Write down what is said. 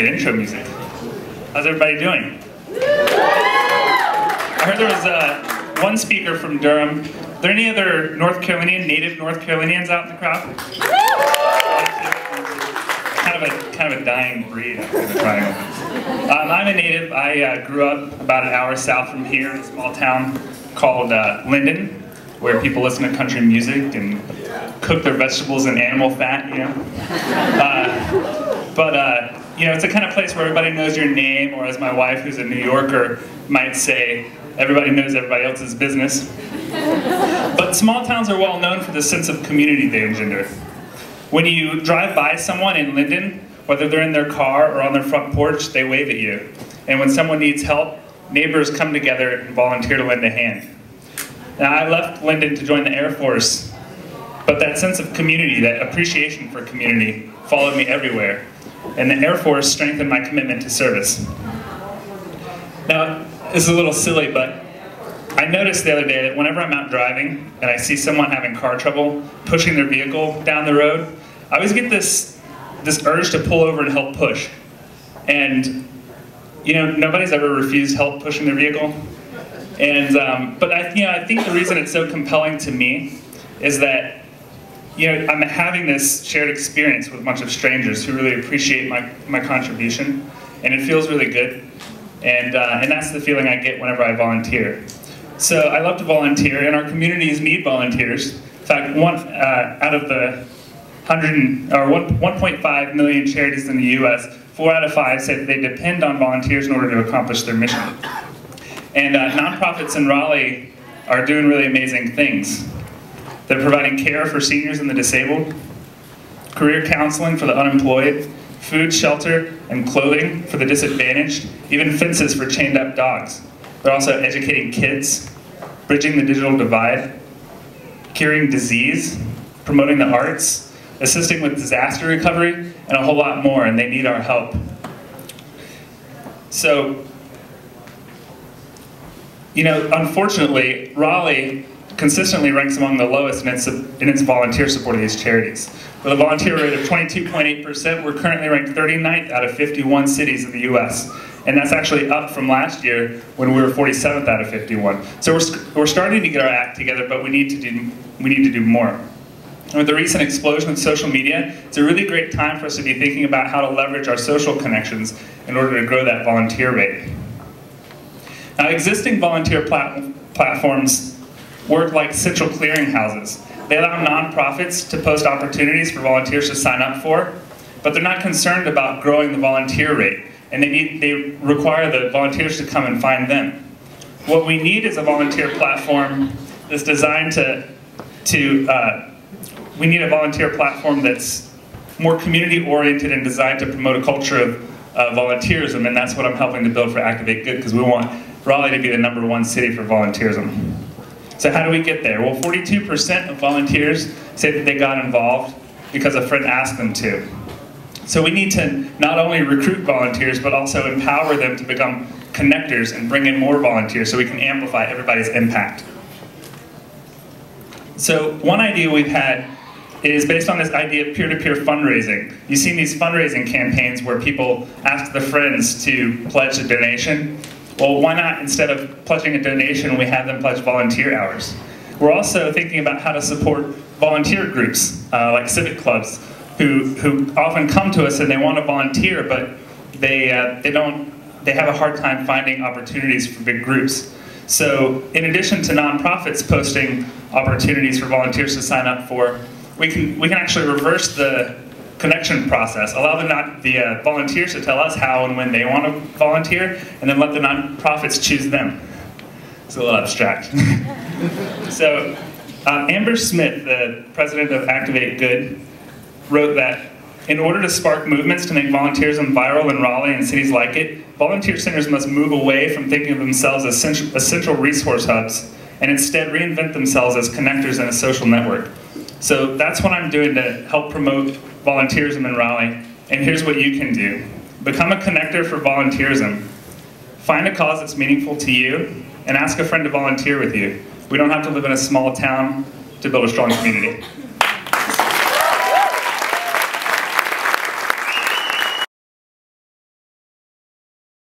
good intro music. How's everybody doing? I heard there was one speaker from Durham. Are there any other native North Carolinians out in the crowd? Kind of a dying breed up in the triangle. I'm a native. I grew up about an hour south from here in a small town called Linden, where people listen to country music and cook their vegetables in animal fat, you know. You know, it's the kind of place where everybody knows your name, or as my wife, who's a New Yorker, might say, everybody knows everybody else's business. But small towns are well known for the sense of community they engender. When you drive by someone in Linden, whether they're in their car or on their front porch, they wave at you. And when someone needs help, neighbors come together and volunteer to lend a hand. Now, I left Linden to join the Air Force, but that sense of community, that appreciation for community, followed me everywhere. And the Air Force strengthened my commitment to service. Now, this is a little silly, but I noticed the other day that whenever I'm out driving and I see someone having car trouble, pushing their vehicle down the road, I always get this urge to pull over and help push. And, you know, nobody's ever refused help pushing their vehicle. And, but I think the reason it's so compelling to me is that, you know, I'm having this shared experience with a bunch of strangers who really appreciate my contribution, and it feels really good. And that's the feeling I get whenever I volunteer. So I love to volunteer, and our communities need volunteers. In fact, out of the 1.5 million charities in the U.S., 4 out of 5 say that they depend on volunteers in order to accomplish their mission. And nonprofits in Raleigh are doing really amazing things. They're providing care for seniors and the disabled, career counseling for the unemployed, food, shelter, and clothing for the disadvantaged, even fences for chained up dogs. They're also educating kids, bridging the digital divide, curing disease, promoting the arts, assisting with disaster recovery, and a whole lot more, and they need our help. So, you know, unfortunately, Raleigh consistently ranks among the lowest in its volunteer support of these charities. With a volunteer rate of 22.8%, we're currently ranked 39th out of 51 cities in the US. And that's actually up from last year when we were 47th out of 51. So we're starting to get our act together, but we need to do more. And with the recent explosion of social media, it's a really great time for us to be thinking about how to leverage our social connections in order to grow that volunteer rate. Now, existing volunteer platforms work like central clearinghouses. They allow nonprofits to post opportunities for volunteers to sign up for, but they're not concerned about growing the volunteer rate, and they require the volunteers to come and find them. What we need is a volunteer platform that's designed we need a volunteer platform that's more community-oriented and designed to promote a culture of volunteerism, and that's what I'm helping to build for Activate Good, because we want Raleigh to be the #1 city for volunteerism. So how do we get there? Well, 42% of volunteers say that they got involved because a friend asked them to. So we need to not only recruit volunteers, but also empower them to become connectors and bring in more volunteers so we can amplify everybody's impact. So one idea we've had is based on this idea of peer-to-peer fundraising. You've seen these fundraising campaigns where people ask their friends to pledge a donation. Well, why not, instead of pledging a donation, we have them pledge volunteer hours? We're also thinking about how to support volunteer groups, like civic clubs, who often come to us and they want to volunteer, but they have a hard time finding opportunities for big groups. So in addition to nonprofits posting opportunities for volunteers to sign up for, we can actually reverse the connection process, allow the volunteers to tell us how and when they want to volunteer, and then let the nonprofits choose them. It's a little abstract. So Amber Smith, the president of Activate Good, wrote that in order to spark movements to make volunteerism viral in Raleigh and cities like it, volunteer centers must move away from thinking of themselves as essential resource hubs and instead reinvent themselves as connectors in a social network. So that's what I'm doing to help promote volunteerism in Raleigh, and here's what you can do. Become a connector for volunteerism. Find a cause that's meaningful to you, and ask a friend to volunteer with you. We don't have to live in a small town to build a strong community.